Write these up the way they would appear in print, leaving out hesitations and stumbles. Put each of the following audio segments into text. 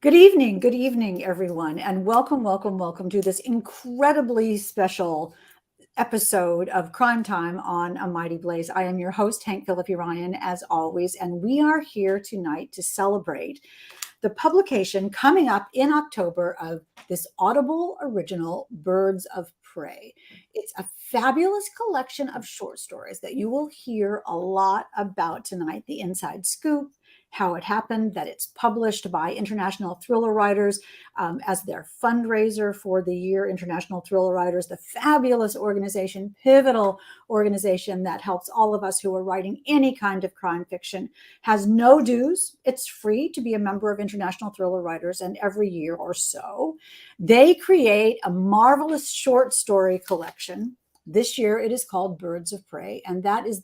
Good evening, everyone, and welcome to this incredibly special episode of Crime Time on A Mighty Blaze. I am your host, Hank Phillippi Ryan, as always, and we are here tonight to celebrate the publication coming up in October of this Audible original, Birds of Prey. It's a fabulous collection of short stories that you will hear a lot about tonight, the inside scoop, how it happened, that it's published by International Thriller Writers as their fundraiser for the year. International Thriller Writers, the fabulous organization, pivotal organization that helps all of us who are writing any kind of crime fiction, has no dues. It's free to be a member of International Thriller Writers, and every year or so, they create a marvelous short story collection. This year it is called Birds of Prey, and that is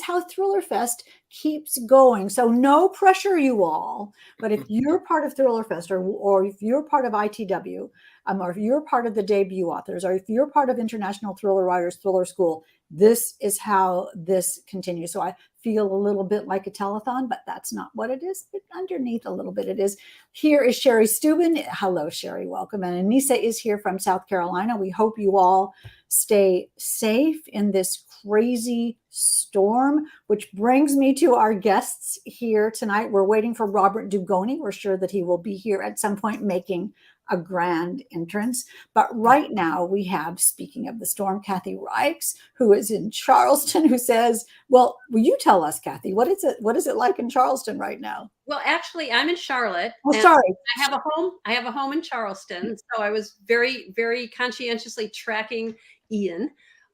how Thriller Fest keeps going. So no pressure, you all. But if you're part of Thriller Fest, or if you're part of ITW, or if you're part of the debut authors, or if you're part of International Thriller Writers Thriller School, this is how this continues. So I feel a little bit like a telethon, but that's not what it is. But underneath a little bit it is. Here is Sherry Steuben. Hello, Sherry. Welcome. And Anissa is here from South Carolina. We hope you all stay safe in this crazy storm, which brings me to our guests here tonight. We're waiting for Robert Dugoni. We're sure that he will be here at some point making a grand entrance. But right now we have, speaking of the storm, Kathy Reichs, who is in Charleston, who says, well, will you tell us, Kathy, what is it like in Charleston right now? Well, actually, I'm in Charlotte. Oh, sorry. I have a home in Charleston. So I was very, very conscientiously tracking Ian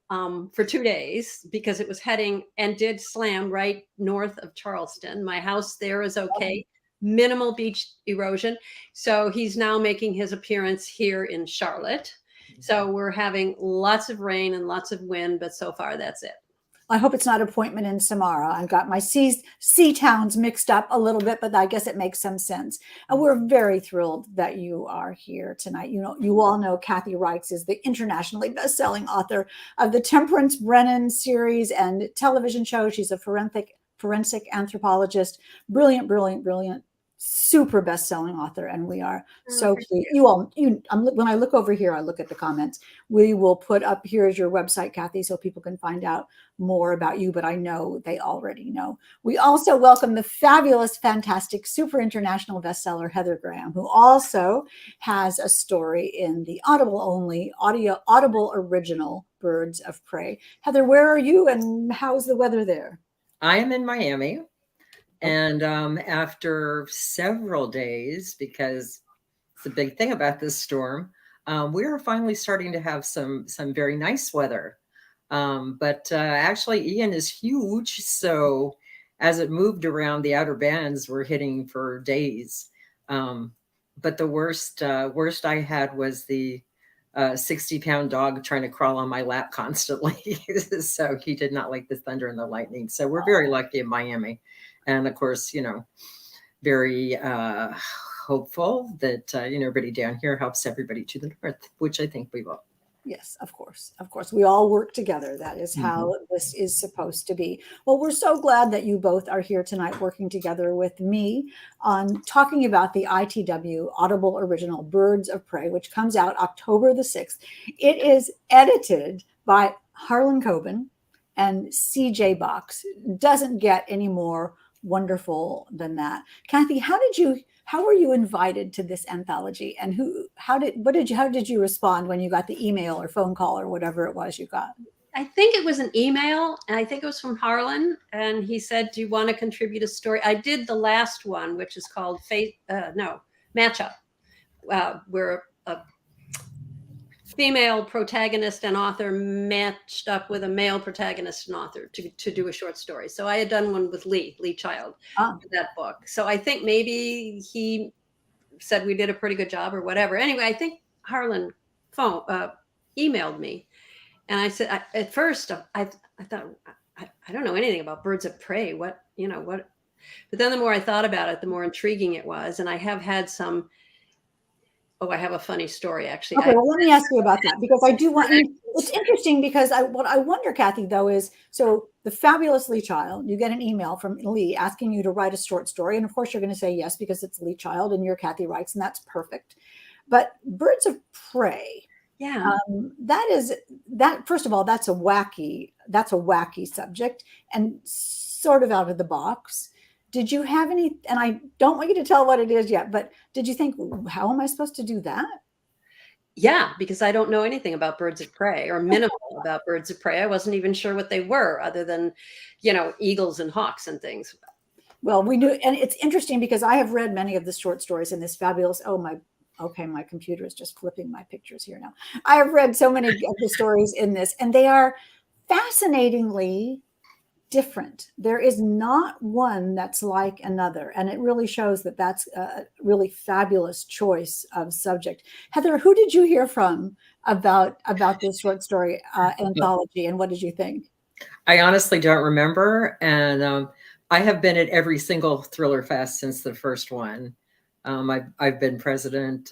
for 2 days because it was heading and did slam right north of Charleston. My house there is okay. Minimal beach erosion. So he's now making his appearance here in Charlotte. So we're having lots of rain and lots of wind, but so far that's it. I hope it's not appointment in Samara. I've got my sea towns mixed up a little bit, but I guess it makes some sense. And we're very thrilled that you are here tonight. You all know Kathy Reichs is the internationally best-selling author of the Temperance Brennan series and television show. She's a forensic anthropologist, brilliant, super best-selling author, and we are so pleased. When I look over here, I look at the comments. We will put up, here's your website, Kathy, so people can find out more about you, but I know they already know. We also welcome the fabulous, fantastic, super international bestseller, Heather Graham, who also has a story in the Audible original, Birds of Prey. Heather, where are you and how's the weather there? I am in Miami. And after several days, because it's a big thing about this storm, we are finally starting to have some very nice weather. But actually, Ian is huge. So as it moved around, the outer bands were hitting for days. But the worst I had was the 60-pound dog trying to crawl on my lap constantly. So he did not like the thunder and the lightning. So we're very lucky in Miami. And of course, very hopeful that, everybody down here helps everybody to the north, which I think we will. Yes, of course. We all work together. That is how this is supposed to be. Well, we're so glad that you both are here tonight working together with me on talking about the ITW Audible original Birds of Prey, which comes out October the 6th. It is edited by Harlan Coben and CJ Box. Doesn't get any more wonderful than that. Kathy, how were you invited to this anthology, and how did you respond when you got the email or phone call or whatever it was you got? I think it was an email, and I think it was from Harlan, and he said, do you want to contribute a story? I did the last one, which is called Matchup, where a female protagonist and author matched up with a male protagonist and author to do a short story. So I had done one with Lee Child, that book. So I think maybe he said we did a pretty good job or whatever. Anyway, I think Harlan emailed me, and I said, at first I thought, I don't know anything about Birds of Prey. What. But then the more I thought about it, the more intriguing it was. And I have had some. Oh, I have a funny story, actually. Okay, well, let me ask you about that, because I do want you It's interesting because what I wonder, Kathy, though, is so the fabulous Lee Child, you get an email from Lee asking you to write a short story. And of course, you're going to say yes because it's Lee Child and you're Kathy Reichs, and that's perfect. But Birds of Prey, Yeah. first of all, that's a wacky subject and sort of out of the box. Did you have any, and I don't want you to tell what it is yet, but did you think, how am I supposed to do that? Yeah, because I don't know anything about birds of prey or minimal about birds of prey. I wasn't even sure what they were other than, eagles and hawks and things. Well, we knew, and it's interesting because I have read many of the short stories in this fabulous, my computer is just flipping my pictures here now. I have read so many of the stories in this, and they are fascinatingly different. There is not one that's like another, and it really shows that that's a really fabulous choice of subject. Heather, who did you hear from about this short story anthology, and what did you think? I honestly don't remember, and I have been at every single Thriller Fest since the first one. I've been president.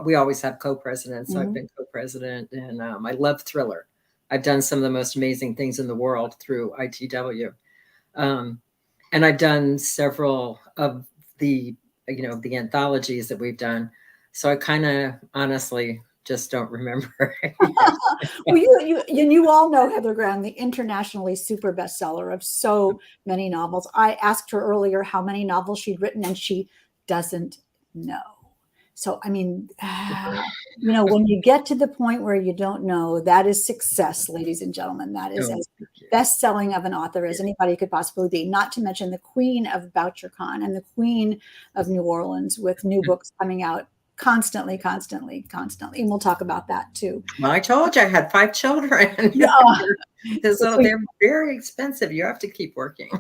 We always have co-presidents, so I've been co-president, and I love Thriller. I've done some of the most amazing things in the world through ITW. And I've done several of the anthologies that we've done. So I kind of honestly just don't remember. Well, you all know Heather Graham, the internationally super bestseller of so many novels. I asked her earlier how many novels she'd written, and she doesn't know. So, I mean, when you get to the point where you don't know, that is success, ladies and gentlemen. That is as best-selling of an author as anybody could possibly be, not to mention the queen of BoucherCon and the queen of New Orleans with new books coming out constantly. And we'll talk about that too. Well, I told you I had 5 children. So they're very expensive. You have to keep working.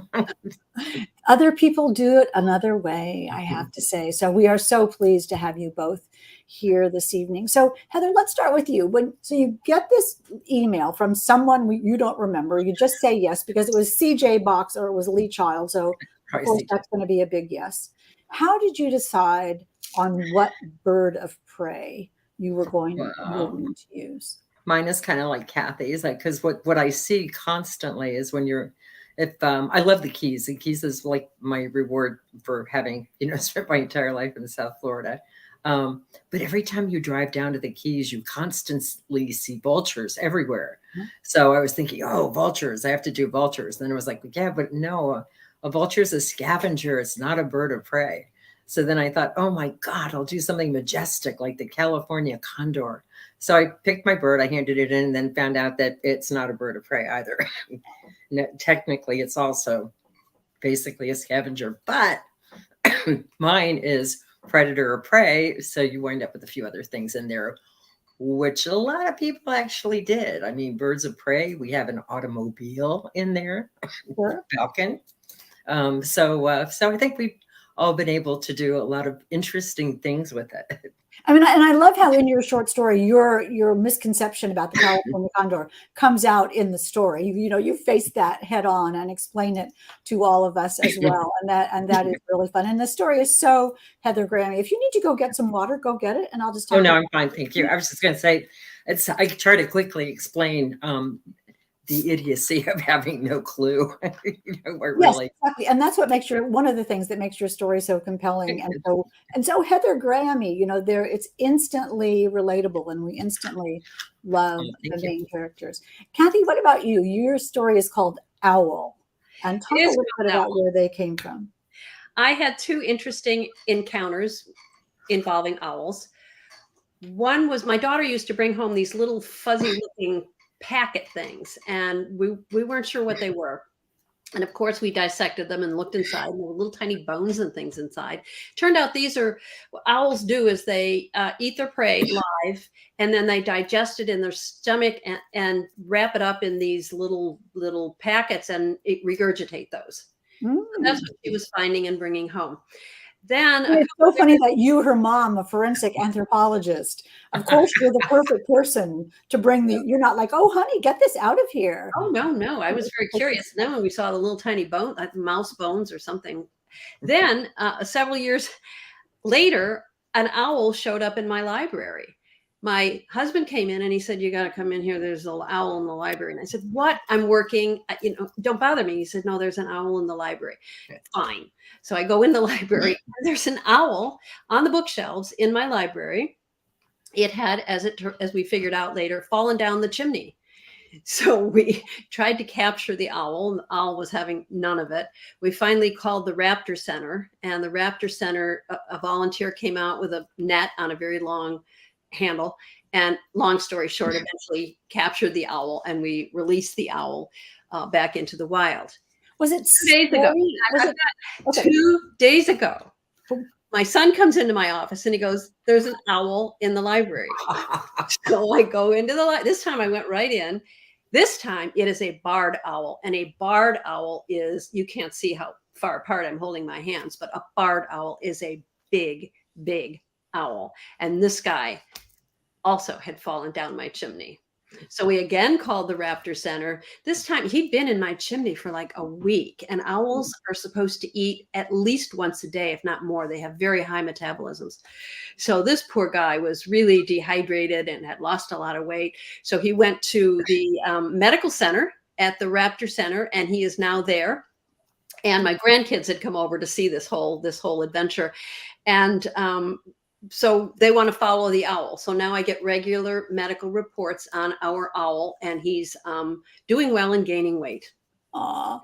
Other people do it another way, I have to say. So we are so pleased to have you both here this evening. So Heather, let's start with you. So you get this email from someone you don't remember. You just say yes because it was CJ Box or it was Lee Child. So of course that's going to be a big yes. How did you decide on what bird of prey you were going to use? Mine is kind of like Kathy's, because what I see constantly is I love the Keys. The Keys is like my reward for having, spent my entire life in South Florida. But every time you drive down to the Keys, you constantly see vultures everywhere. So I was thinking, vultures, I have to do vultures. Then I was like, yeah, but no, a vulture is a scavenger. It's not a bird of prey. So then I thought, oh my God, I'll do something majestic like the California Condor. So I picked my bird, I handed it in, and then found out that it's not a bird of prey either. Technically, it's also basically a scavenger, but mine is predator or prey. So you wind up with a few other things in there, which a lot of people actually did. I mean, birds of prey, we have an automobile in there, Falcon. So I think we've all been able to do a lot of interesting things with it. I mean, and I love how in your short story, your misconception about the California Condor comes out in the story. You face that head on and explain it to all of us as well. And that is really fun. And the story is so Heather Graham. If you need to go get some water, go get it. And I'll just talk. Oh, no, I'm fine. Thank you. I was just going to say, I try to quickly explain the idiocy of having no clue. Yes, exactly. And that's what makes one of the things that makes your story so compelling and so Heather Graham-y, it's instantly relatable and we instantly love the main characters. Kathy, what about you? Your story is called Owl. And talk a little bit about where they came from. I had 2 interesting encounters involving owls. One was my daughter used to bring home these little fuzzy looking packet things, and we weren't sure what they were. And of course we dissected them and looked inside, and there were little tiny bones and things inside. Turned out what owls do is they eat their prey live, and then they digest it in their stomach and wrap it up in these little packets and regurgitate those. So that's what she was finding and bringing home. Then it's so funny that you, her mom, a forensic anthropologist, of course you're the perfect person to bring you're not like, oh honey, get this out of here. Oh no, I was very curious. And then when we saw the little tiny bone, like mouse bones or something, then several years later, an owl showed up in my library. my husband came in and he said, "You got to come in here. There's an owl in the library." And I said, "What? I'm working. Don't bother me." He said, "No, there's an owl in the library." Fine. So I go in the library. And there's an owl on the bookshelves in my library. It had, as we figured out later, fallen down the chimney. So we tried to capture the owl, and the owl was having none of it. We finally called the Raptor Center, and the Raptor Center, a volunteer came out with a net on a very long handle. And long story short, eventually captured the owl, and we released the owl back into the wild. Was it 2 days ago? Okay. 2 days ago, my son comes into my office and he goes, "There's an owl in the library." So I go into the this time I went right in. This time it is a barred owl, and a barred owl is, you can't see how far apart I'm holding my hands, but a barred owl is a big, big owl. And this guy also had fallen down my chimney. So we again called the Raptor Center. This time he'd been in my chimney for like a week, and owls are supposed to eat at least once a day, if not more. They have very high metabolisms. So this poor guy was really dehydrated and had lost a lot of weight. So he went to the medical center at the Raptor Center, and he is now there. And my grandkids had come over to see this whole adventure. And so they want to follow the owl. So now I get regular medical reports on our owl, and he's doing well and gaining weight. Aw,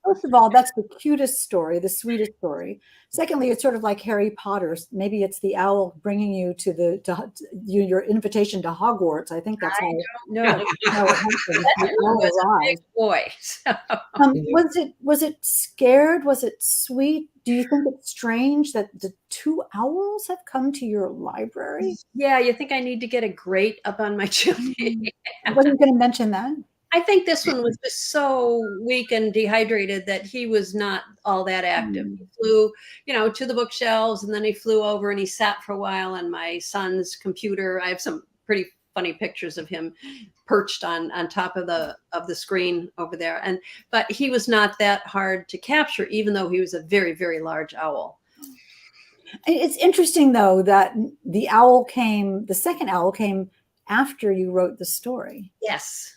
first of all, that's the cutest story, the sweetest story. Secondly, it's sort of like Harry Potter. Maybe it's the owl bringing you to your invitation to Hogwarts. I think that's how No, it happens. The owl was a arrives. big boy. So. Was it scared? Was it sweet? Do you think it's strange that the two owls have come to your library? Yeah, you think I need to get a grate up on my chimney? I wasn't going to mention that. I think this one was just so weak and dehydrated that he was not all that active. He flew, to the bookshelves, and then he flew over and he sat for a while on my son's computer. I have some pretty funny pictures of him perched on top of the screen over there. But he was not that hard to capture, even though he was a very, very large owl. It's interesting, though, that the second owl came after you wrote the story. Yes.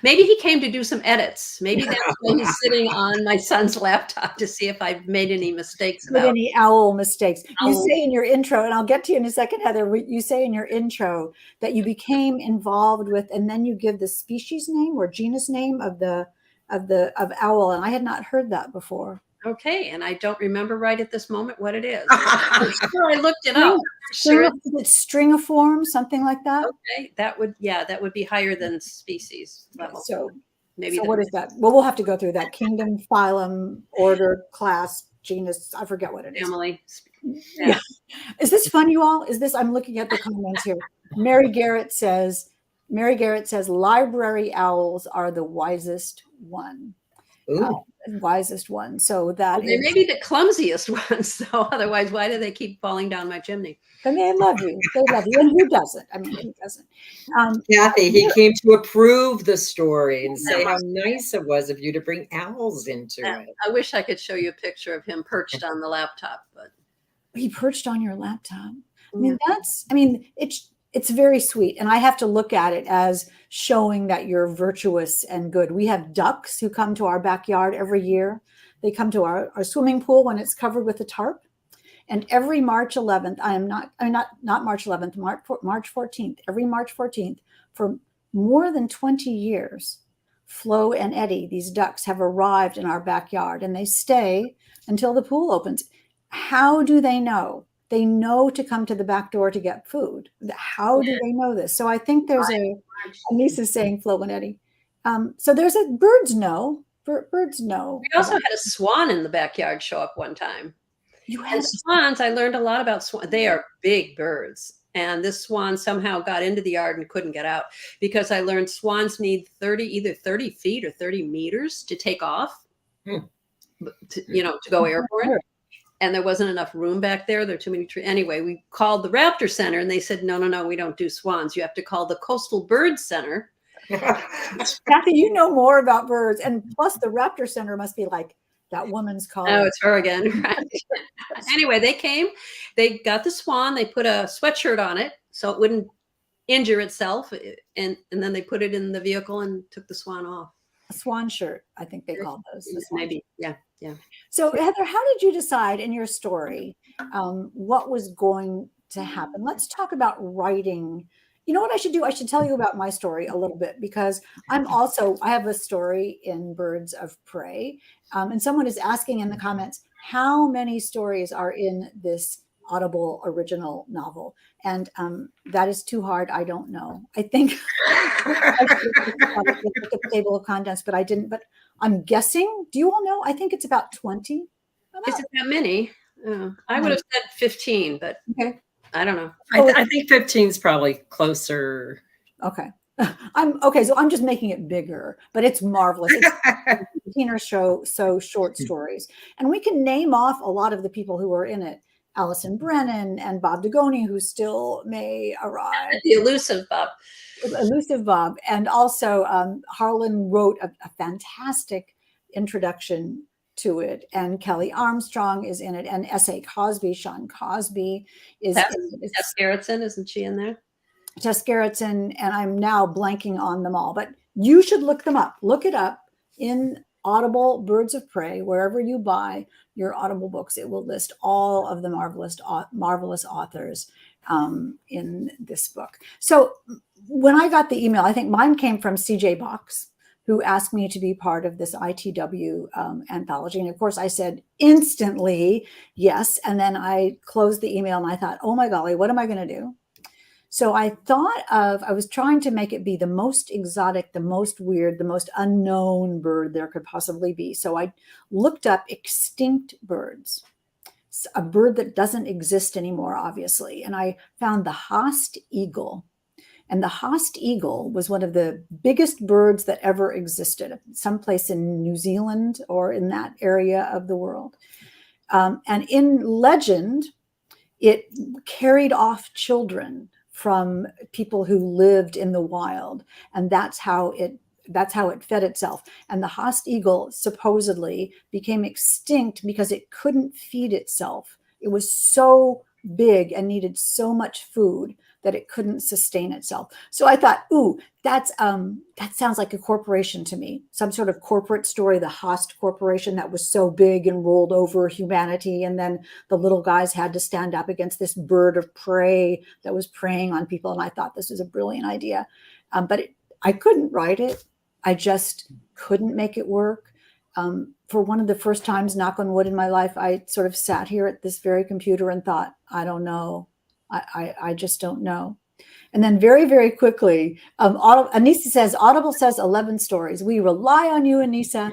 Maybe he came to do some edits. Maybe that's why he's sitting on my son's laptop to see if I've made any mistakes. Any owl mistakes. You say in your intro, and I'll get to you in a second, Heather, you say in your intro that you became involved with, and then you give the species name or genus name of owl. And I had not heard that before. Okay, and I don't remember right at this moment what it is. I'm sure I looked it up. Sure. Is it stringiform, something like that? Okay, that would be higher than species level. So maybe. So what is that? Well, we'll have to go through that. Kingdom, phylum, order, class, genus. I forget what it is. Family. Yeah. Is this fun, you all? I'm looking at the comments here. Mary Garrett says, library owls are the wisest one. Wisest one. So they may be the clumsiest ones, though. Otherwise, why do they keep falling down my chimney? And they love you. And who doesn't? I mean, who doesn't? Kathy, he came to approve the story and say how nice it was of you to bring owls into it. I wish I could show you a picture of him perched on the laptop, but he perched on your laptop. It's very sweet. And I have to look at it as showing that you're virtuous and good. We have ducks who come to our backyard every year. They come to our swimming pool when it's covered with a tarp. And every March 11th, not March 11th, March 14th, every March 14th, for more than 20 years, Flo and Eddie, these ducks, have arrived in our backyard, and they stay until the pool opens. How do they know? They know to come to the back door to get food. How do they know this? So I think there's a niece is saying Flo and Eddie. So there's birds know. Birds know. We also had a swan in the backyard show up one time. And swans, I learned a lot about swans. They are big birds. And this swan somehow got into the yard and couldn't get out, because I learned swans need either 30 feet or 30 meters to take off, to go airborne. And there wasn't enough room back there. There are too many trees. Anyway, we called the Raptor Center, and they said, no, we don't do swans. You have to call the Coastal Bird Center. Kathy, you know more about birds. And plus the Raptor Center must be like that woman's calling. Oh, it's her again. Right? Anyway, they came, they got the swan, they put a sweatshirt on it so it wouldn't injure itself. And then they put it in the vehicle and took the swan off. A swan shirt, I think they call those. The swan Maybe. shirt. Yeah. So Heather, how did you decide in your story what was going to happen? Let's talk about writing. You know what I should do? I should tell you about my story a little bit, because I have a story in Birds of Prey. And someone is asking in the comments, how many stories are in this Audible original novel? And that is too hard. I don't know. I think I should look at the table of contents, but I didn't. But I'm guessing. Do you all know? I think it's about 20. Is it that many? I would have said 15, but Okay. I don't know. I think 15 is probably closer. Okay. So I'm just making it bigger, but it's marvelous. It's 15 or so short stories. And we can name off a lot of the people who are in it. Alison Brennan and Bob Dugoni, who still may arrive. The elusive Bob. And also Harlan wrote a fantastic introduction to it. And Kelly Armstrong is in it. And S.A. Sean Cosby is in it. Tess Gerritsen, isn't she in there? Tess Gerritsen, and I'm now blanking on them all. But you should look them up. Look it up in Audible Birds of Prey, wherever you buy your Audible books. It will list all of the marvelous authors in this book. So when I got the email, I think mine came from CJ Box, who asked me to be part of this ITW anthology. And of course, I said instantly yes. And then I closed the email and I thought, oh my golly, what am I going to do? So I was trying to make it be the most exotic, the most weird, the most unknown bird there could possibly be. So I looked up extinct birds, a bird that doesn't exist anymore, obviously. And I found the Haast eagle. And the Haast eagle was one of the biggest birds that ever existed, someplace in New Zealand or in that area of the world. And in legend, it carried off children from people who lived in the wild, and that's how it fed itself. And the Haast eagle supposedly became extinct because it couldn't feed itself. It was so big and needed so much food that it couldn't sustain itself. So I thought, ooh, that sounds like a corporation to me, some sort of corporate story, the Haast Corporation that was so big and ruled over humanity. And then the little guys had to stand up against this bird of prey that was preying on people. And I thought this was a brilliant idea, but I couldn't write it. I just couldn't make it work. For one of the first times, knock on wood, in my life, I sort of sat here at this very computer and thought, I don't know. I just don't know. And then very, very quickly, Anissa says, Audible says 11 stories. We rely on you, Anissa.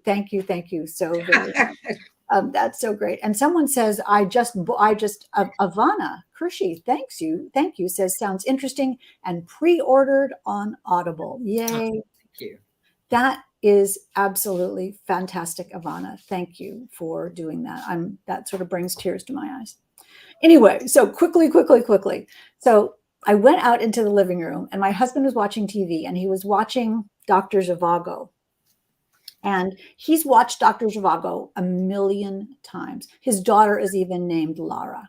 Thank you so very much. That's so great. And someone says, Ivana Krishi, thank you, says, sounds interesting and pre-ordered on Audible. Yay. Oh, thank you. That is absolutely fantastic, Ivana. Thank you for doing that. That sort of brings tears to my eyes. Anyway, so quickly. So I went out into the living room and my husband was watching TV and he was watching Dr. Zhivago. And he's watched Dr. Zhivago 1,000,000 times. His daughter is even named Lara.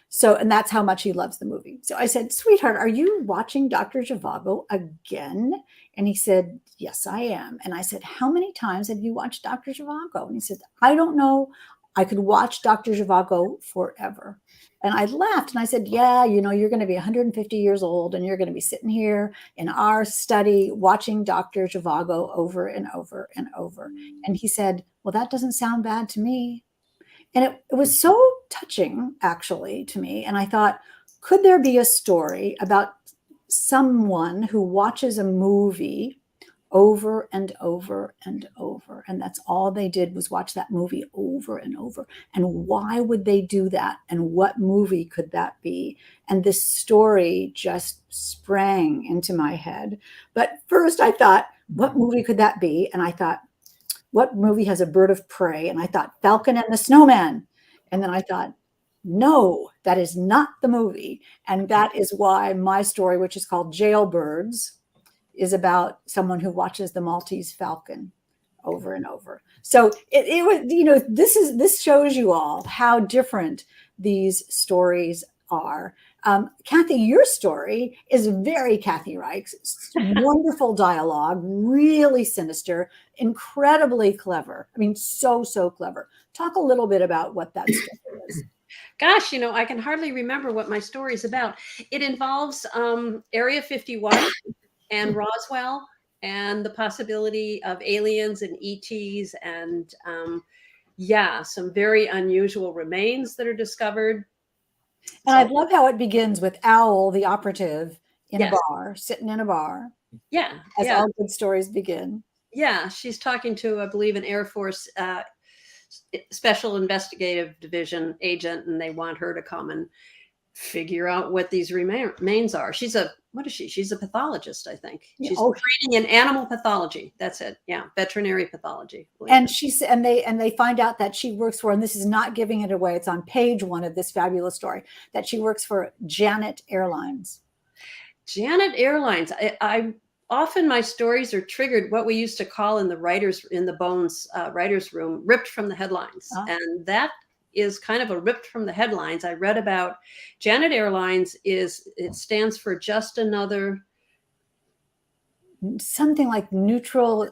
So, and that's how much he loves the movie. So I said, sweetheart, are you watching Dr. Zhivago again? And he said, yes, I am. And I said, how many times have you watched Dr. Zhivago? And he said, I don't know. I could watch Dr. Zhivago forever. And I laughed and I said, yeah, you're going to be 150 years old and you're going to be sitting here in our study watching Dr. Zhivago over and over and over. And he said, well, that doesn't sound bad to me. And it was so touching, actually, to me. And I thought, could there be a story about someone who watches a movie over and over and over, and that's all they did was watch that movie over and over? And why would they do that? And what movie could that be? And this story just sprang into my head. But first I thought, what movie could that be? And I thought, what movie has a bird of prey? And I thought, Falcon and the Snowman. And then I thought, no, that is not the movie. And that is why my story, which is called Jailbirds, is about someone who watches the Maltese falcon over and over. So it was, this shows you all how different these stories are. Kathy, your story is very Kathy Reichs. Wonderful dialogue, really sinister, incredibly clever. I mean, so clever. Talk a little bit about what that story is. Gosh, I can hardly remember what my story is about. It involves Area 51 and Roswell and the possibility of aliens and ETs and some very unusual remains that are discovered. And I love how it begins with Owl, the operative, in a bar, sitting in a bar. Yeah. As all good stories begin. Yeah. She's talking to, I believe, an Air Force Special Investigative Division agent, and they want her to come and figure out what these remains are. What is she? She's a pathologist, I think. She's training in animal pathology. That's it. Yeah, veterinary pathology. And they find out that she works for, and this is not giving it away, it's on page 1 of this fabulous story, that she works for Janet Airlines. Janet Airlines. I often my stories are triggered what we used to call in the Bones writers room, ripped from the headlines, and that is kind of a ripped from the headlines. I read about Janet Airlines. It stands for just another, something like neutral,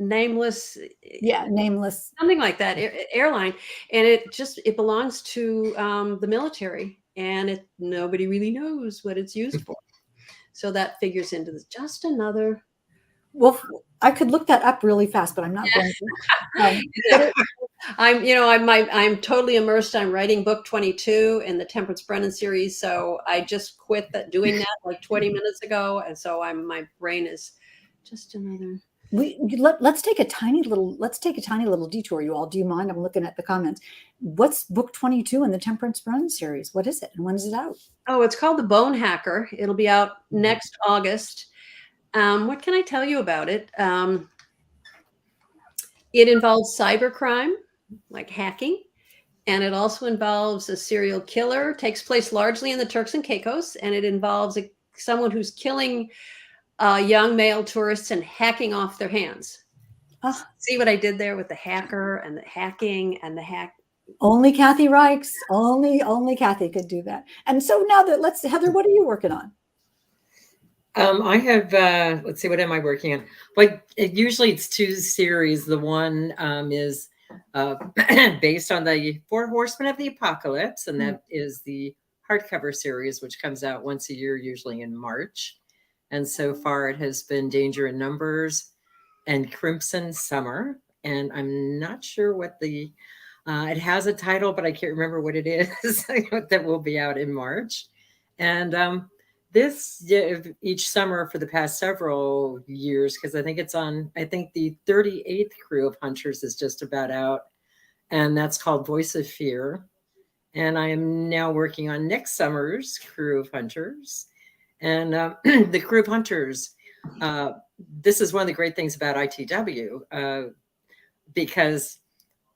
nameless. Yeah, nameless, something like that, airline, and it belongs to the military, and nobody really knows what it's used for. So that figures into this. Just another. Well, I could look that up really fast, but I'm not going to. I'm totally immersed. I'm writing book 22 in the Temperance Brennan series. So I just quit doing that like 20 minutes ago. And so my brain is just another. Let's take a tiny little detour, you all. Do you mind? I'm looking at the comments. What's book 22 in the Temperance Brennan series? What is it? And when is it out? Oh, it's called The Bone Hacker. It'll be out next August. What can I tell you about it? It involves cybercrime, like hacking, and it also involves a serial killer. It takes place largely in the Turks and Caicos, and it involves someone who's killing young male tourists and hacking off their hands. See what I did there with the hacker and the hacking and the hack? Only Kathy Reichs. Only Kathy could do that. And so now Heather, what are you working on? I have, let's see, what am I working on? Like, usually it's 2 series. The one is based on the 4 Horsemen of the Apocalypse, and that is the hardcover series, which comes out once a year, usually in March. And so far it has been Danger in Numbers and Crimson Summer. And I'm not sure what it has a title, but I can't remember what it is. That will be out in March. And each summer for the past several years, because I think the 38th crew of Hunters is just about out, and that's called Voice of Fear. And I am now working on next summer's crew of Hunters. And the crew of Hunters, this is one of the great things about ITW, because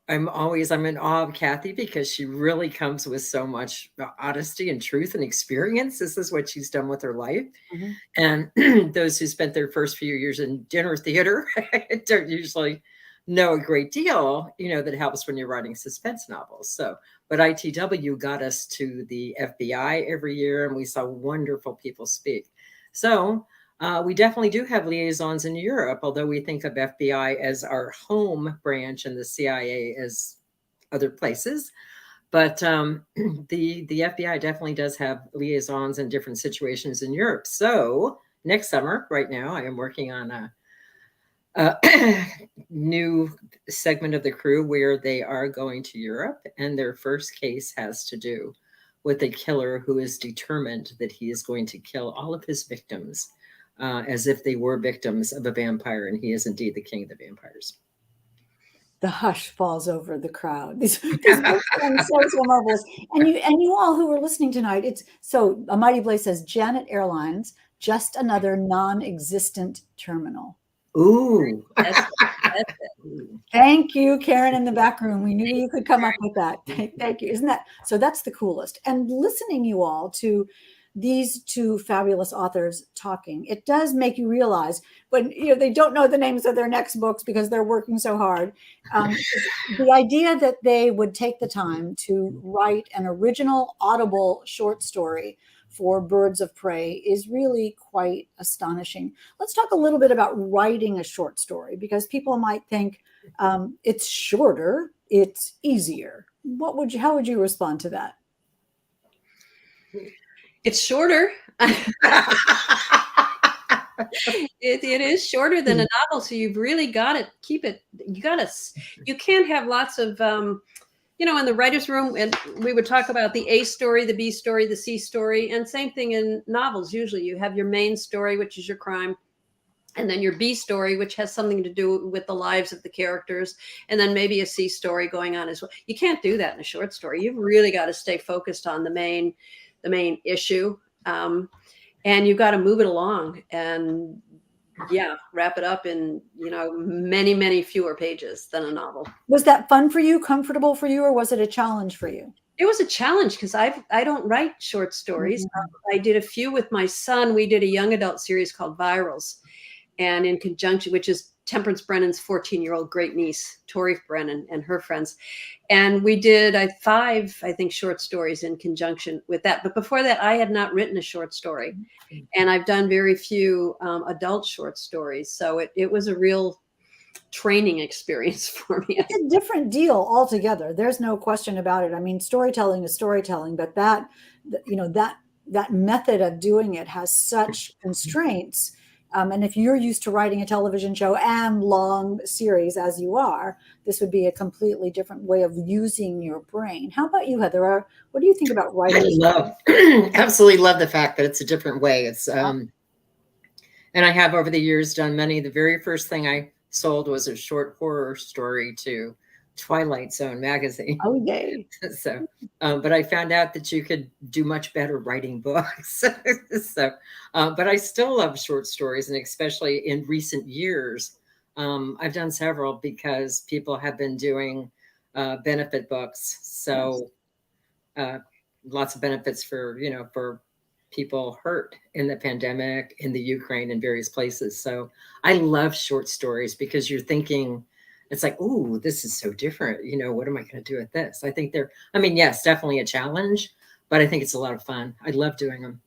I'm in awe of Kathy, because she really comes with so much honesty and truth and experience. This is what she's done with her life. And those who spent their first few years in dinner theater don't usually know a great deal, that helps when you're writing suspense novels. But ITW got us to the FBI every year, and we saw wonderful people speak. So we definitely do have liaisons in Europe, although we think of FBI as our home branch and the CIA as other places. But the FBI definitely does have liaisons in different situations in Europe. So next summer, right now, I am working on a new segment of the crew where they are going to Europe, and their first case has to do with a killer who is determined that he is going to kill all of his victims as if they were victims of a vampire, and he is indeed the king of the vampires. The hush falls over the crowd. These books are so marvelous. And you all who are listening tonight, it's so A Mighty Blaze says Janet Airlines, just another non-existent terminal. Ooh. That's Thank you, Karen in the back room. We knew you could come up with that. Thank you. Isn't that so? That's the coolest. And listening, you all, to these two fabulous authors talking, it does make you realize when they don't know the names of their next books because they're working so hard. The idea that they would take the time to write an original audible short story for Birds of Prey is really quite astonishing. Let's talk a little bit about writing a short story, because people might think it's shorter, it's easier. How would you respond to that? It's shorter. It is shorter than a novel, so you've really got to keep it. You can't have lots of, in the writer's room, and we would talk about the A story, the B story, the C story, and same thing in novels. Usually you have your main story, which is your crime, and then your B story, which has something to do with the lives of the characters, and then maybe a C story going on as well. You can't do that in a short story. You've really got to stay focused on the main issue. And you've got to move it along and wrap it up in, many, many fewer pages than a novel. Was that fun for you, comfortable for you, or was it a challenge for you? It was a challenge because I don't write short stories. I did a few with my son. We did a young adult series called Virals, and in conjunction, which is Temperance Brennan's 14-year-old great niece, Tori Brennan, and her friends. And we did 5, I think, short stories in conjunction with that. But before that, I had not written a short story. And I've done very few adult short stories. So it was a real training experience for me. It's a different deal altogether. There's no question about it. I mean, storytelling is storytelling, but that method of doing it has such constraints. And if you're used to writing a television show and long series as you are, this would be a completely different way of using your brain. How about you, Heather? What do you think about writing? Absolutely love the fact that it's a different way. It's and I have over the years done many. The very first thing I sold was a short horror story to Twilight Zone magazine. Oh, yay. So, but I found out that you could do much better writing books. But I still love short stories, and especially in recent years, I've done several because people have been doing benefit books. So lots of benefits for people hurt in the pandemic, in the Ukraine, and various places. So I love short stories because you're thinking, it's like, ooh, this is so different. What am I going to do with this? I think yes, definitely a challenge, but I think it's a lot of fun. I love doing them.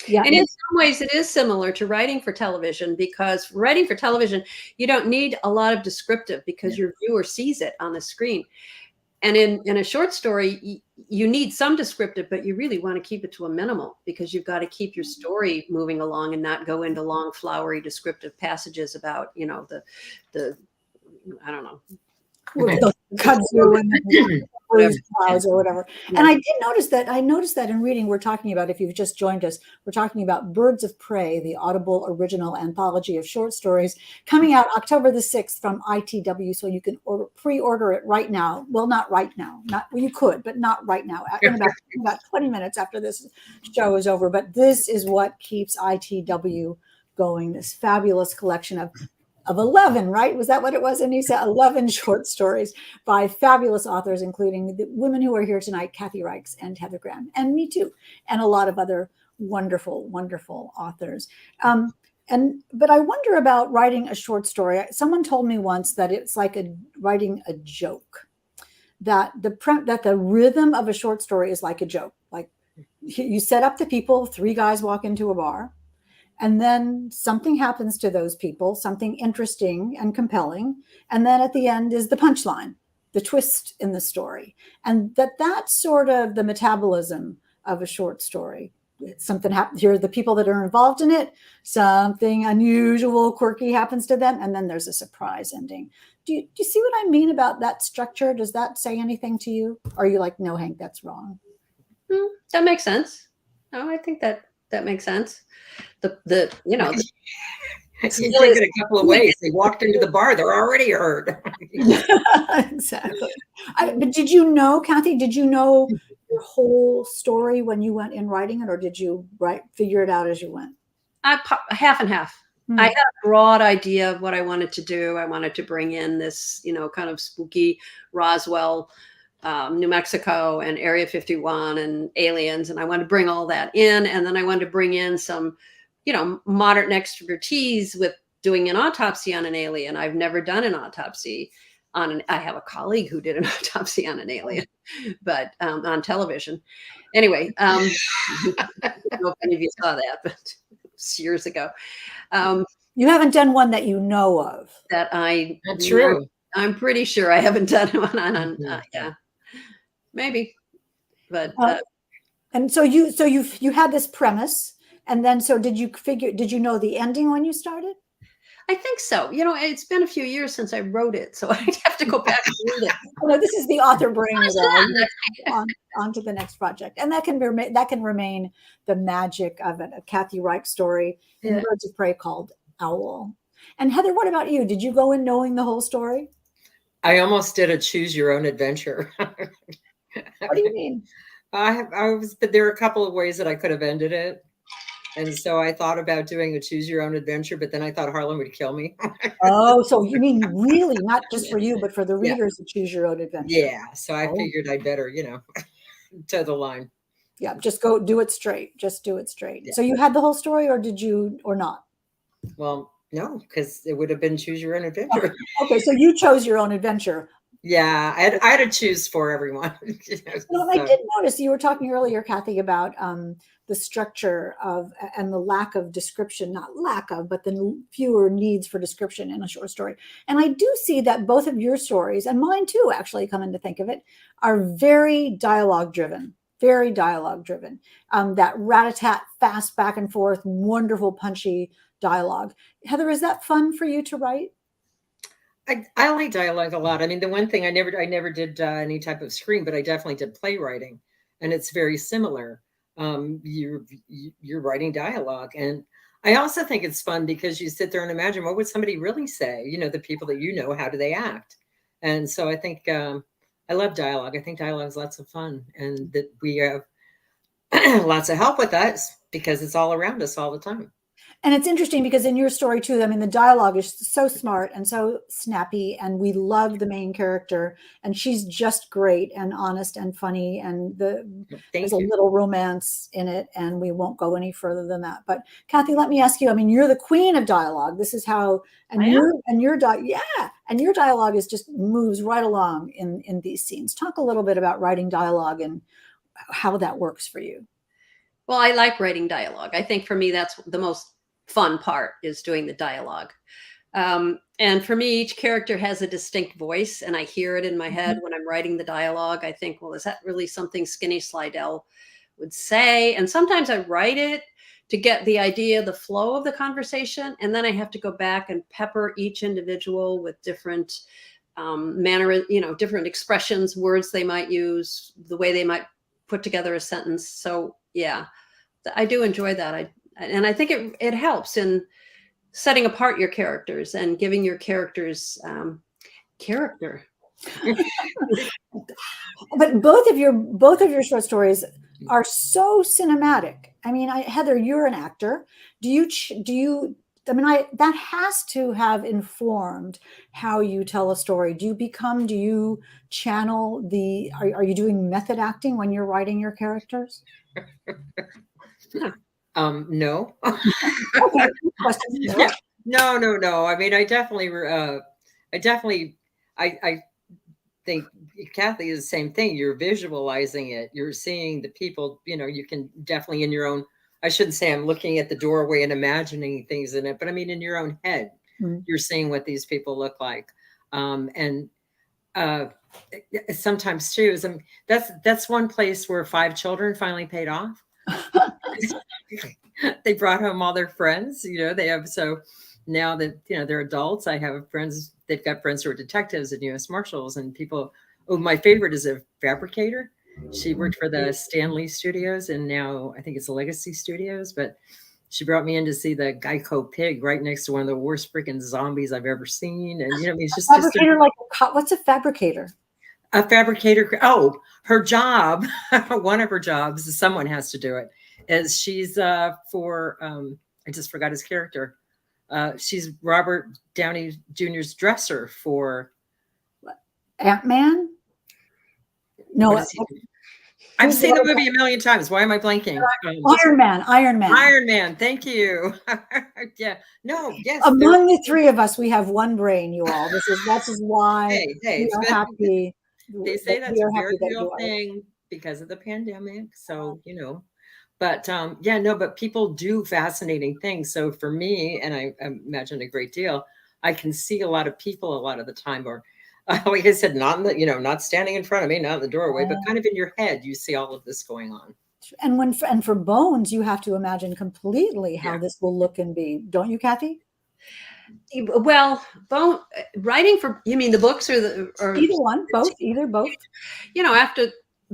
Yeah. And in some ways it is similar to writing for television, because writing for television, you don't need a lot of descriptive because your viewer sees it on the screen. And in a short story, you need some descriptive, but you really want to keep it to a minimal because you've got to keep your story moving along and not go into long, flowery descriptive passages about, the I don't know. Kudzu and clouds or whatever. And I noticed that in reading, we're talking about, if you've just joined us, we're talking about Birds of Prey, the Audible original anthology of short stories, coming out October the 6th from ITW. So you can pre-order it right now. Well, not right now. You could, but not right now. In about 20 minutes after this show is over. But this is what keeps ITW going, this fabulous collection of 11, right? Was that what it was? And you said 11 short stories by fabulous authors, including the women who are here tonight, Kathy Reichs and Heather Graham, and me too, and a lot of other wonderful, wonderful authors. But I wonder about writing a short story. Someone told me once that it's like writing a joke, that the rhythm of a short story is like a joke. Like you set up the people, 3 guys walk into a bar, and then something happens to those people, something interesting and compelling. And then at the end is the punchline, the twist in the story. And that's sort of the metabolism of a short story. Something happens here, the people that are involved in it, something unusual, quirky happens to them, and then there's a surprise ending. Do you see what I mean about that structure? Does that say anything to you? Or are you like, no, Hank, that's wrong? That makes sense. No, I think that makes sense. You take it a couple of ways. They walked into the bar, they're already hurt. Exactly. But did you know, Kathy, your whole story when you went in writing it, or did you figure it out as you went? Half and half. I had a broad idea of what I wanted to do. I wanted to bring in this, kind of spooky Roswell New Mexico and Area 51 and aliens. And I wanted to bring all that in. And then I wanted to bring in some, modern expertise with doing an autopsy on an alien. I've never done an autopsy I have a colleague who did an autopsy on an alien, but on television. Anyway, I don't know if any of you saw that, but it was years ago. You haven't done one that you know of. That I That's true. I'm pretty sure I haven't done one on yeah, maybe, but and so you had this premise, and then so did you know the ending when you started? I think so. It's been a few years since I wrote it, so I'd have to go back and read it. No, this is the author brain on to the next project, and that can remain the magic of it. A Kathy Reichs story in Birds of Prey called Owl. And Heather, what about you? Did you go in knowing the whole story? I almost did a choose your own adventure. What do you mean? But there are a couple of ways that I could have ended it. And so I thought about doing a choose your own adventure, but then I thought Harlan would kill me. Oh, so you mean really not just for you, but for the readers to choose your own adventure? Yeah. So I figured I'd better, toe the line. Yeah, just go do it straight. Just do it straight. Yeah. So you had the whole story, or did you, or not? Well, no, because it would have been choose your own adventure. Okay, so you chose your own adventure. Yeah, I had to choose for everyone. I did notice you were talking earlier, Kathy, about the structure of and the lack of description, not lack of, but the fewer needs for description in a short story. And I do see that both of your stories, and mine too, actually, coming to think of it, are very dialogue driven. Very dialogue driven. That rat-a-tat, fast back and forth, wonderful, punchy dialogue. Heather, is that fun for you to write? I like dialogue a lot. I mean, the one thing I never did any type of screen, but I definitely did playwriting, and it's very similar. You're writing dialogue, and I also think it's fun because you sit there and imagine what would somebody really say. The people that how do they act? And so I think I love dialogue. I think dialogue is lots of fun, and that we have lots of help with that because it's all around us all the time. And it's interesting because in your story too, I mean, the dialogue is so smart and so snappy, and we love the main character, and she's just great and honest and funny, and there's a little romance in it, and we won't go any further than that. But Kathy, let me ask you, I mean, you're the queen of dialogue. This is how, and your dialogue is just moves right along in these scenes. Talk a little bit about writing dialogue and how that works for you. Well, I like writing dialogue. I think for me, that's the most fun part, is doing the dialogue. And for me, each character has a distinct voice, and I hear it in my head when I'm writing the dialogue. I think, well, is that really something Skinny Slidell would say? And sometimes I write it to get the idea, the flow of the conversation, and then I have to go back and pepper each individual with different different expressions, words they might use, the way they might put together a sentence. So yeah, I do enjoy that. And I think it helps in setting apart your characters and giving your characters character. But both of your short stories are so cinematic. I mean, Heather, you're an actor. That has to have informed how you tell a story. Do you channel are you doing method acting when you're writing your characters? No. Okay. Yeah. No. I mean, I think Kathy is the same thing. You're visualizing it. You're seeing the people, you can definitely in your own, I shouldn't say I'm looking at the doorway and imagining things in it, but I mean, in your own head, you're seeing what these people look like. And sometimes too, that's one place where 5 children finally paid off. They brought home all their friends, they have, so now that, they're adults, I have friends, they've got friends who are detectives and U.S. Marshals and people. Oh, my favorite is a fabricator. She worked for the Stanley Studios, and now I think it's the Legacy Studios, but she brought me in to see the Geico pig right next to one of the worst freaking zombies I've ever seen. And, it's just fabricator, what's a fabricator? A fabricator. Oh, her job, one of her jobs, someone has to do it, is she's for, I just forgot his character. She's Robert Downey Jr.'s dresser for Ant-Man? No, What is he? I've seen the movie a million times. Why am I blanking? Iron Man. Iron Man. Iron Man. Thank you. Yeah. No. Yes. Among the three of us, we have one brain. You all. That's why Hey, we are happy. They say that's we a are very happy that real you are. thing because of the pandemic. So, you know, but yeah, no, but people do fascinating things. So for me, and I imagine a great deal, I can see a lot of people a lot of the time, or like I said, not in the, you know, not standing in front of me, not in the doorway, but kind of in your head, you see all of this going on. And for Bones, you have to imagine completely how Yeah. this will look and be, don't you, Kathy? Well, writing for, you mean the books or the, or Either one, both, either, both. you know, after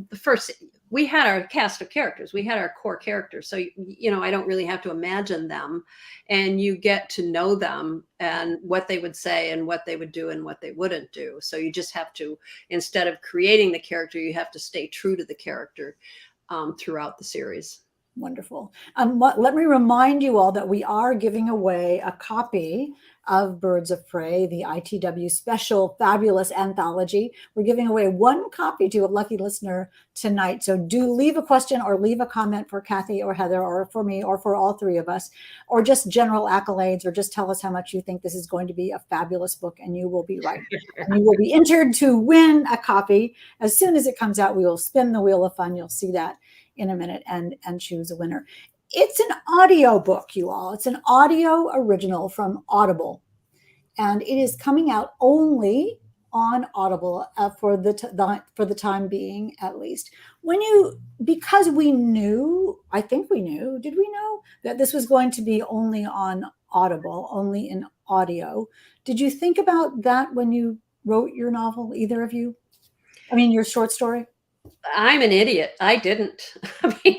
the first, we had our cast of characters, we had our core characters. So, you know, I don't really have to imagine them, and you get to know them and what they would say and what they would do and what they wouldn't do. So you just have to, instead of creating the character, you have to stay true to the character throughout the series. Wonderful. Let me remind you all that we are giving away a copy of Birds of Prey, the ITW special fabulous anthology. We're giving away one copy to a lucky listener tonight. So do leave a question or leave a comment for Kathy or Heather or for me or for all three of us, or just general accolades, or just tell us how much you think this is going to be a fabulous book, and you will be right. And you will be entered to win a copy. As soon as it comes out, we will spin the wheel of fun. You'll see that in a minute and choose a winner. It's an audio book, you all. It's an audio original from Audible, and it is coming out only on Audible for the time being, at least. Because we knew, I think we knew, did we know that this was going to be only on Audible, only in audio? Did you think about that when you wrote your novel, either of you? I mean, your short story? I'm an idiot. I didn't. I mean,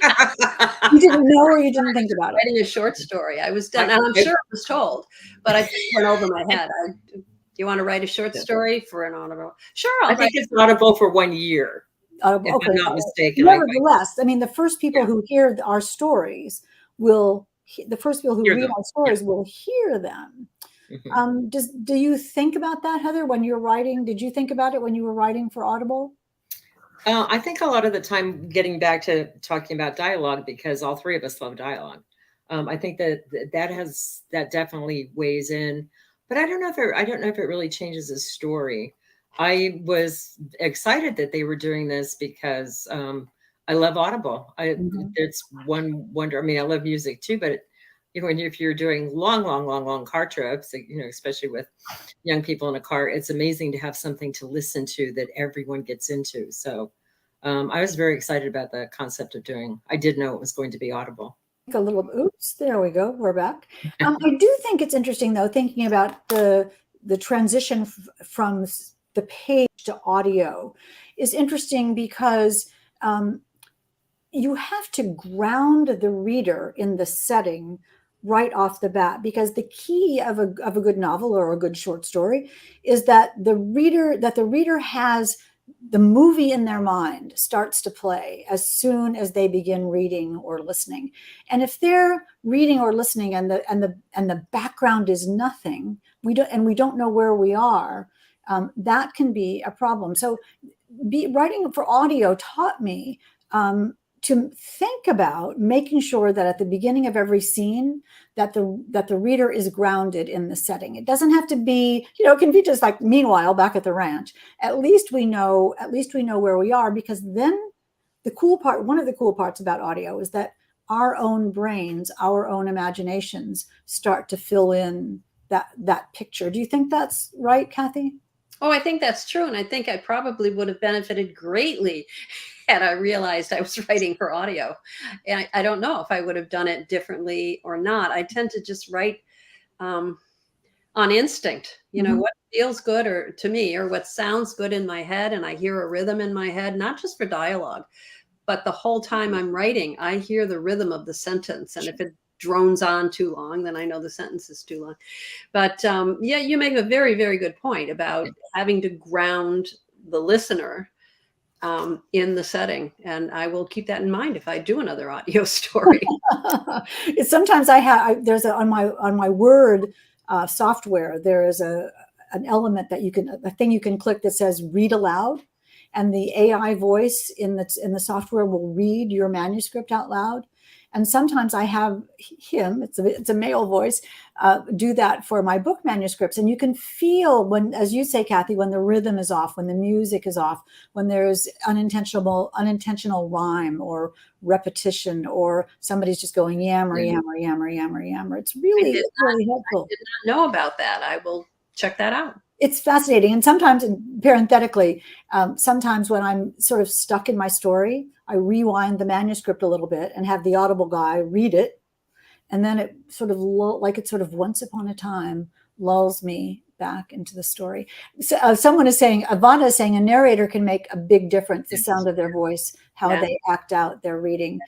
you didn't know, or you didn't think about it? Writing a short story. I was done, and I'm sure I was told, but I just went over my head. Do you want to write a short story for an Audible? Sure, I think it's Audible for 1 year. Okay. If I'm not mistaken. Nevertheless, I mean, the first people who hear our stories will, the first people who read our stories will hear them. Mm-hmm. Do you think about that, Heather, when you're writing? Did you think about it when you were writing for Audible? I think a lot of the time, getting back to talking about dialogue, because all three of us love dialogue. I think that definitely weighs in, but I don't know if it really changes the story. I was excited that they were doing this because I love Audible. It's one wonder. I mean, I love music too, but if you're doing long car trips, especially with young people in a car, it's amazing to have something to listen to that everyone gets into. So I was very excited about the concept of I did know it was going to be Audible. Oops, there we go. We're back. I do think it's interesting, though, thinking about the transition from the page to audio is interesting because you have to ground the reader in the setting right off the bat, because the key of a good novel or a good short story is that the reader has the movie in their mind starts to play as soon as they begin reading or listening. And if they're reading or listening and the background is nothing, we don't know where we are, that can be a problem. So writing for audio taught me to think about making sure that at the beginning of every scene that the reader is grounded in the setting. It doesn't have to be, it can be just like, meanwhile, back at the ranch. At least we know where we are, because then one of the cool parts about audio is that our own brains, our own imaginations start to fill in that picture. Do you think that's right, Kathy? Oh, I think that's true. And I think I probably would have benefited greatly had I realized I was writing for audio. And I don't know if I would have done it differently or not. I tend to just write on instinct, what feels good to me, or what sounds good in my head. And I hear a rhythm in my head, not just for dialogue, but the whole time I'm writing, I hear the rhythm of the sentence. And if it drones on too long, then I know the sentence is too long. But yeah, you make a very, very good point about having to ground the listener in the setting. And I will keep that in mind if I do another audio story. Sometimes there's on my Word software, there is an element that a thing you can click that says read aloud. and the AI voice in the software will read your manuscript out loud. And sometimes I have him, it's a male voice, do that for my book manuscripts. And you can feel when, as you say, Kathy, when the rhythm is off, when the music is off, when there's unintentional rhyme or repetition, or somebody's just going yammer, yammer, yammer, yammer, yammer. It's really helpful. I did not know about that. I will check that out. It's fascinating. And sometimes, parenthetically, sometimes when I'm sort of stuck in my story, I rewind the manuscript a little bit and have the Audible guy read it. And then it sort of, like it's sort of once upon a time, lulls me back into the story. So, someone is saying, Ivana is saying, a narrator can make a big difference, the sound of their voice, how they act out their reading.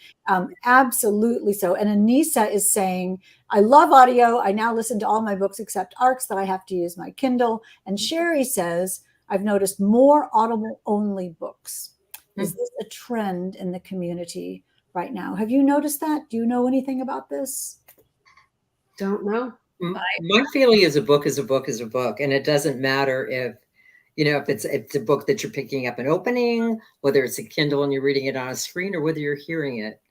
Absolutely so. And Anissa is saying, I love audio. I now listen to all my books except ARCs that I have to use my Kindle. And Sherry says, I've noticed more Audible only books. Is this a trend in the community right now? Have you noticed that? Do you know anything about this? Don't know. My feeling is a book is a book is a book. And it doesn't matter if, if it's a book that you're picking up and opening, whether it's a Kindle and you're reading it on a screen, or whether you're hearing it.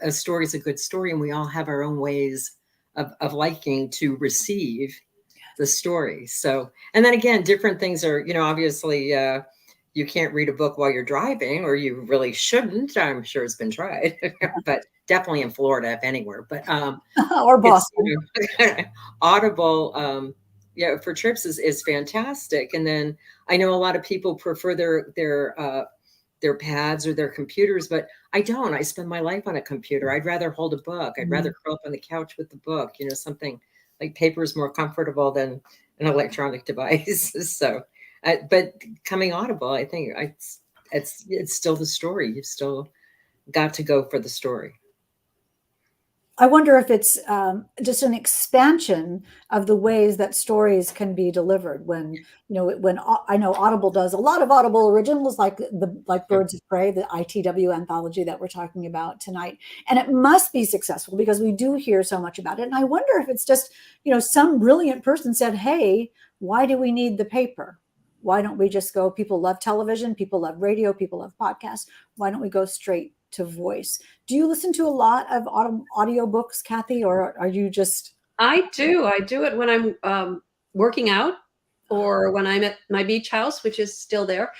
A story is a good story, and we all have our own ways of liking to receive the story. So, and then again, different things are, obviously, you can't read a book while you're driving, or you really shouldn't. I'm sure it's been tried, but definitely in Florida, if anywhere. But or Boston. Audible, for trips is fantastic. And then I know a lot of people prefer their pads or their computers, but I don't. I spend my life on a computer. I'd rather hold a book. I'd rather curl up on the couch with the book. Something like paper is more comfortable than an electronic device. So. But coming Audible, I think it's still the story. You've still got to go for the story. I wonder if it's just an expansion of the ways that stories can be delivered. When I know Audible does a lot of Audible originals, like Birds of Prey, the ITW anthology that we're talking about tonight, and it must be successful because we do hear so much about it. And I wonder if it's just some brilliant person said, "Hey, why do we need the paper? Why don't we just go?" People love television, people love radio, people love podcasts. Why don't we go straight to voice? Do you listen to a lot of audio books, Kathy, or are you just? I do. I do it when I'm working out, or when I'm at my beach house, which is still there.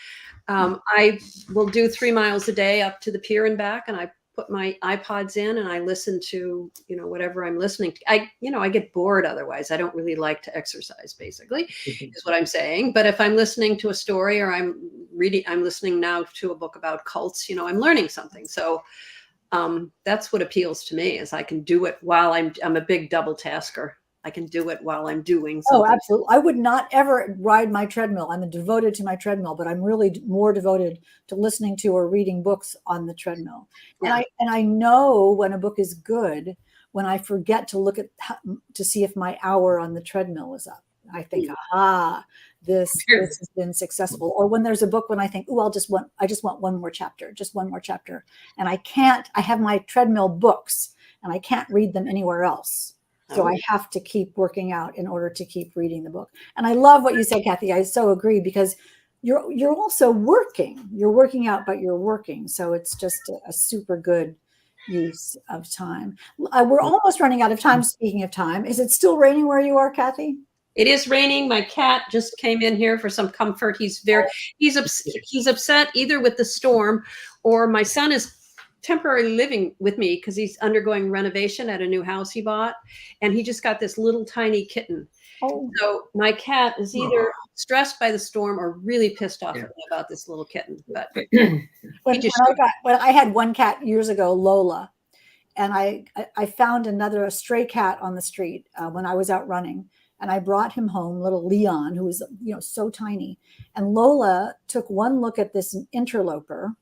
I will do 3 miles a day up to the pier and back, and I put my iPods in and I listen to, whatever I'm listening to. I get bored otherwise. I don't really like to exercise, basically, is what I'm saying. But if I'm listening to a story, or I'm listening now to a book about cults, I'm learning something. So that's what appeals to me, is I can do it while I'm a big double tasker. I can do it while I'm doing something. Oh, absolutely. I would not ever ride my treadmill. I'm devoted to my treadmill, but I'm really more devoted to listening to or reading books on the treadmill. Yeah. And I know when a book is good when I forget to look at to see if my hour on the treadmill is up. I think, this has been successful. Or when there's a book when I think, I just want one more chapter, and I have my treadmill books and I can't read them anywhere else. So I have to keep working out in order to keep reading the book. And I love what you said, Kathy. I so agree, because you're also working. You're working out, but you're working. So it's just a super good use of time. We're almost running out of time. Speaking of time, is it still raining where you are, Kathy? It is raining. My cat just came in here for some comfort. He's upset either with the storm, or my son is temporarily living with me because he's undergoing renovation at a new house he bought, and he just got this little tiny kitten. So my cat is either stressed by the storm or really pissed off at me about this little kitten. But when I had one cat years ago, Lola, and I found a stray cat on the street when I was out running, and I brought him home, little Leon, who was so tiny. And Lola took one look at this interloper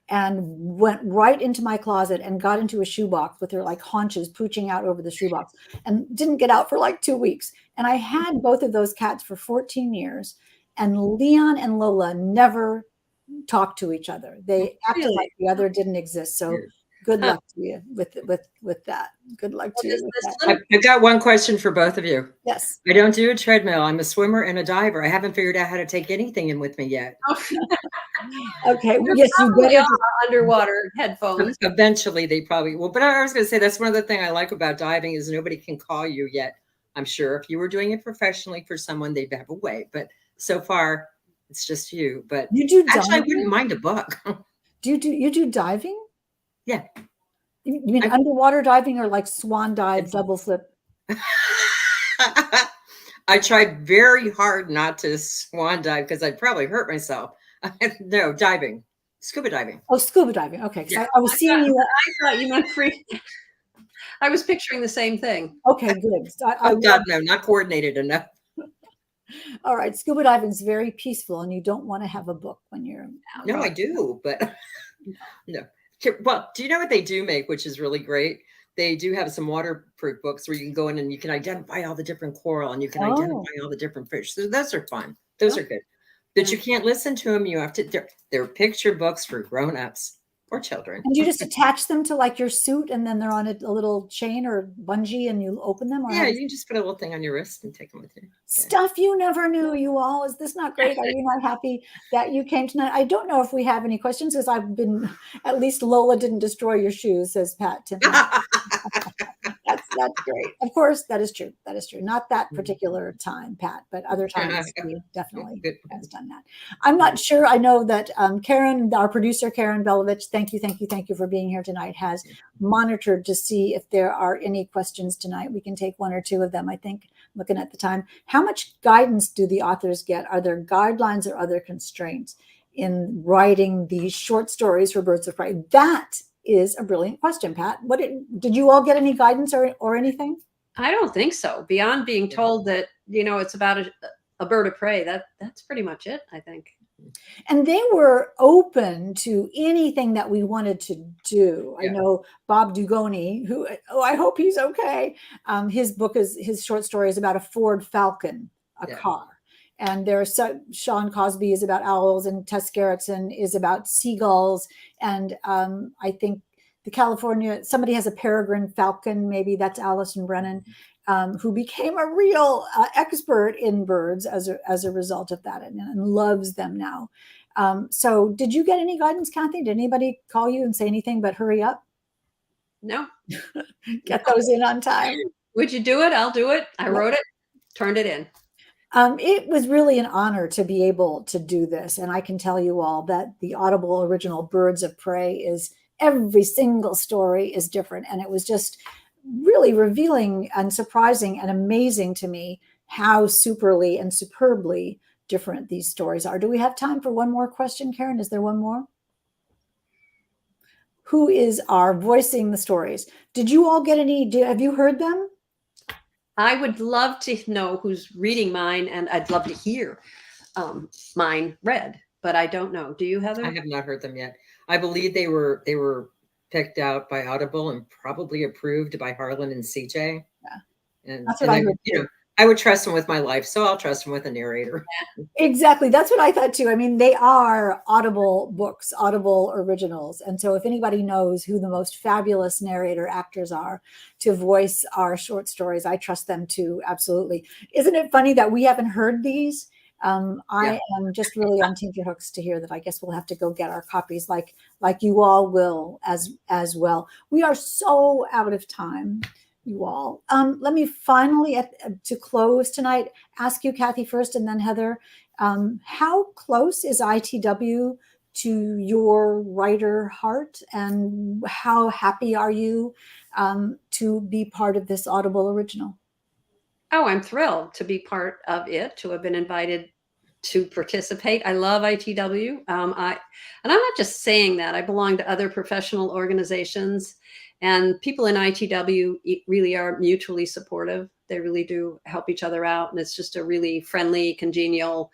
and went right into my closet and got into a shoebox with her haunches pooching out over the shoebox, and didn't get out for 2 weeks. And I had both of those cats for 14 years, and Leon and Lola never talked to each other. They acted like the other didn't exist. So Good luck to you with that. Good luck to you with that. I've got one question for both of you. Yes. I don't do a treadmill. I'm a swimmer and a diver. I haven't figured out how to take anything in with me yet. Okay. You're Yes, you probably better. on underwater headphones. Eventually, they probably will. But I was going to say that's one of the things I like about diving is nobody can call you yet. I'm sure if you were doing it professionally for someone, they'd have a way. But so far, it's just you. But You do actually, I diving? wouldn't mind a book. You do diving? Yeah. You mean underwater diving or like swan dive, double flip? I tried very hard not to swan dive because I'd probably hurt myself. No, diving, scuba diving. Oh, scuba diving. Okay. Yeah. I was seeing you. I thought you meant free. I was picturing the same thing. Okay, good. Oh God, no, not coordinated enough. All right. Scuba diving is very peaceful and you don't want to have a book when you're out. No, I do, but no. Well, do you know what they do make, which is really great? They do have some waterproof books where you can go in and you can identify all the different coral and you can identify all the different fish. So those are fun. Those are good. But you can't listen to them. You have to, they're picture books for grown-ups or children. And you just attach them to like your suit and then they're on a little chain or bungee and you open them? Or Yeah, you can just put a little thing on your wrist and take them with you. Yeah. Stuff you never knew, you all. Is this not great? Are you not happy that you came tonight? I don't know if we have any questions because I've been, at least Lola didn't destroy your shoes, says Pat Tiffany. That's great. Of course, that is true. That is true. Not that particular time, Pat, but other times he definitely has done that. I'm not sure. I know that Karen, our producer, Karen Belovich, thank you for being here tonight, has monitored to see if there are any questions tonight. We can take one or two of them, I think, looking at the time. How much guidance do the authors get? Are there guidelines or other constraints in writing these short stories for Birds of Prey? That is a brilliant question, Pat. What did you all get any guidance or anything? I don't think so. Beyond being told that, it's about a bird of prey, that's pretty much it, I think. And they were open to anything that we wanted to do. Yeah. I know Bob Dugoni, who, I hope he's okay. His short story is about a Ford Falcon, a car. And Sean Cosby is about owls, and Tess Gerritsen is about seagulls. And I think somebody has a peregrine falcon, maybe that's Allison Brennan, who became a real expert in birds as a result of that and loves them now. So did you get any guidance, Kathy? Did anybody call you and say anything but hurry up? No. Get those in on time. Would you do it? I'll do it. I wrote it, turned it in. It was really an honor to be able to do this. And I can tell you all that the Audible original Birds of Prey is every single story is different. And it was just really revealing and surprising and amazing to me how superly and superbly different these stories are. Do we have time for one more question, Karen? Is there one more? Who is our voicing the stories? Did you all get have you heard them? I would love to know who's reading mine, and I'd love to hear mine read, but I don't know. Do you, Heather? I have not heard them yet. I believe they were picked out by Audible and probably approved by Harlan and CJ. Yeah, and that's what I heard. I would trust them with my life, so I'll trust them with a narrator. Exactly. That's what I thought too. I mean, they are Audible books, Audible originals. And so if anybody knows who the most fabulous narrator actors are to voice our short stories, I trust them too. Absolutely. Isn't it funny that we haven't heard these? I am just really on tenterhooks to hear that. I guess we'll have to go get our copies like you all will as well. We are so out of time. You all. Let me finally, to close tonight, ask you, Kathy, first, and then Heather. How close is ITW to your writer heart, and how happy are you to be part of this Audible original? Oh, I'm thrilled to be part of it, to have been invited to participate. I love ITW. And I'm not just saying that. I belong to other professional organizations. And people in ITW really are mutually supportive. They really do help each other out. And it's just a really friendly, congenial,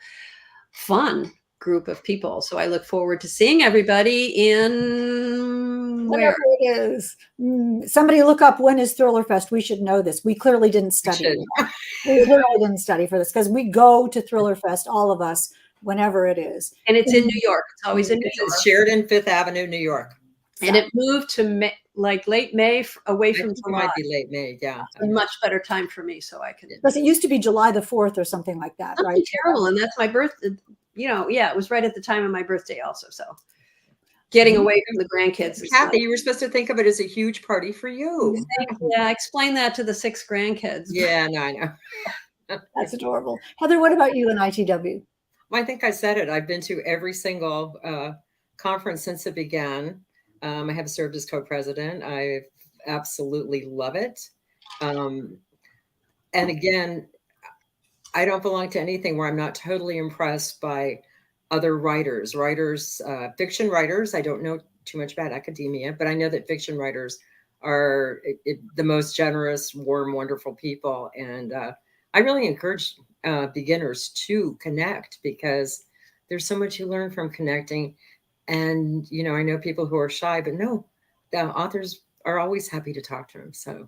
fun group of people. So I look forward to seeing everybody in wherever it is. Somebody look up, when is Thriller Fest? We should know this. We clearly didn't study. We clearly didn't study for this because we go to Thriller Fest, all of us, whenever it is. And it's in New York. It's always in New York. It's Sheridan, Fifth Avenue, New York. And it moved to like late May, away I from think it July. might be late May. Yeah. A much better time for me, so I can. Because it used to be July the 4th or something like that, Something right? terrible, and that's my birthday. You know, yeah, it was right at the time of my birthday, also. So getting away from the grandkids. Is Kathy, you were supposed to think of it as a huge party for you. yeah, explain that to the 6 grandkids. Yeah, no, I know. That's adorable. Heather, what about you and ITW? Well, I think I said it. I've been to every single conference since it began. I have served as co-president. I absolutely love it. And again, I don't belong to anything where I'm not totally impressed by other writers, fiction writers. I don't know too much about academia, but I know that fiction writers are the most generous, warm, wonderful people. And I really encourage beginners to connect, because there's so much you learn from connecting. And, you know, I know people who are shy, but no, the authors are always happy to talk to them. So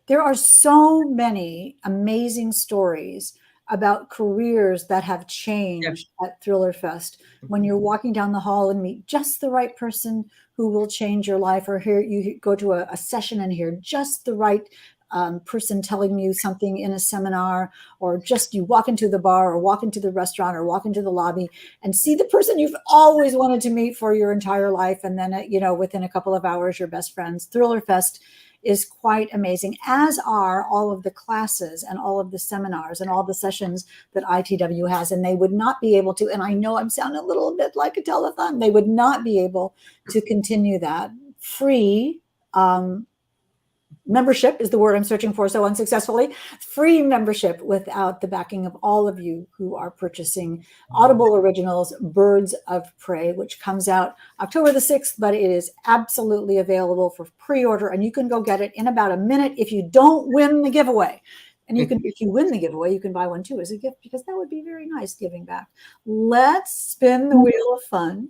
there are so many amazing stories about careers that have changed at Thriller Fest. When you're walking down the hall and meet just the right person who will change your life, or here you go to a session and hear just the right person telling you something in a seminar, or just you walk into the bar or walk into the restaurant or walk into the lobby and see the person you've always wanted to meet for your entire life. And then, you know, within a couple of hours, you're best friends. Thriller Fest is quite amazing, as are all of the classes and all of the seminars and all the sessions that ITW has. And they would not be able to, and I know I'm sounding a little bit like a telethon, they would not be able to continue that free membership is the word I'm searching for so unsuccessfully. Free membership without the backing of all of you who are purchasing Audible Originals Birds of Prey, which comes out October the 6th, but it is absolutely available for pre-order, and you can go get it in about a minute if you don't win the giveaway. And you can, if you win the giveaway, you can buy one too as a gift, because that would be very nice giving back. Let's spin the wheel of fun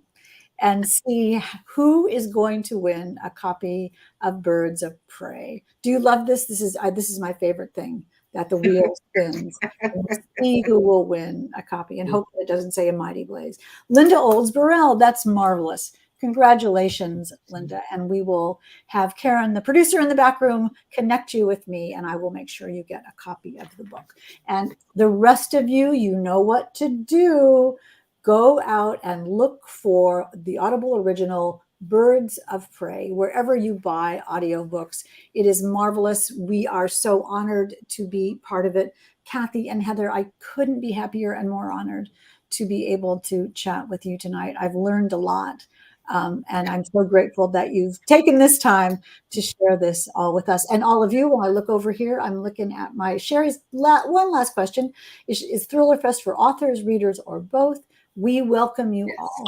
and see who is going to win a copy of Birds of Prey. Do you love this? This is my favorite thing, that the wheel spins. We'll see who will win a copy, and hope it doesn't say A Mighty Blaze. Linda Olds-Burrell, that's marvelous. Congratulations, Linda. And we will have Karen, the producer in the back room, connect you with me, and I will make sure you get a copy of the book. And the rest of you, you know what to do. Go out and look for the Audible original Birds of Prey wherever you buy audiobooks. It is marvelous. We are so honored to be part of it. Kathy and Heather, I couldn't be happier and more honored to be able to chat with you tonight. I've learned a lot. And I'm so grateful that you've taken this time to share this all with us. And all of you, when I look over here, I'm looking at my Sherry's one last question. Is Thriller Fest for authors, readers, or both? We welcome you all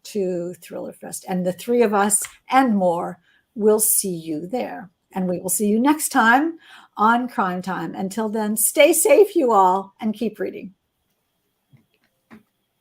to Thriller Fest, and the three of us and more will see you there. And we will see you next time on Crime Time. Until then, stay safe, you all, and keep reading.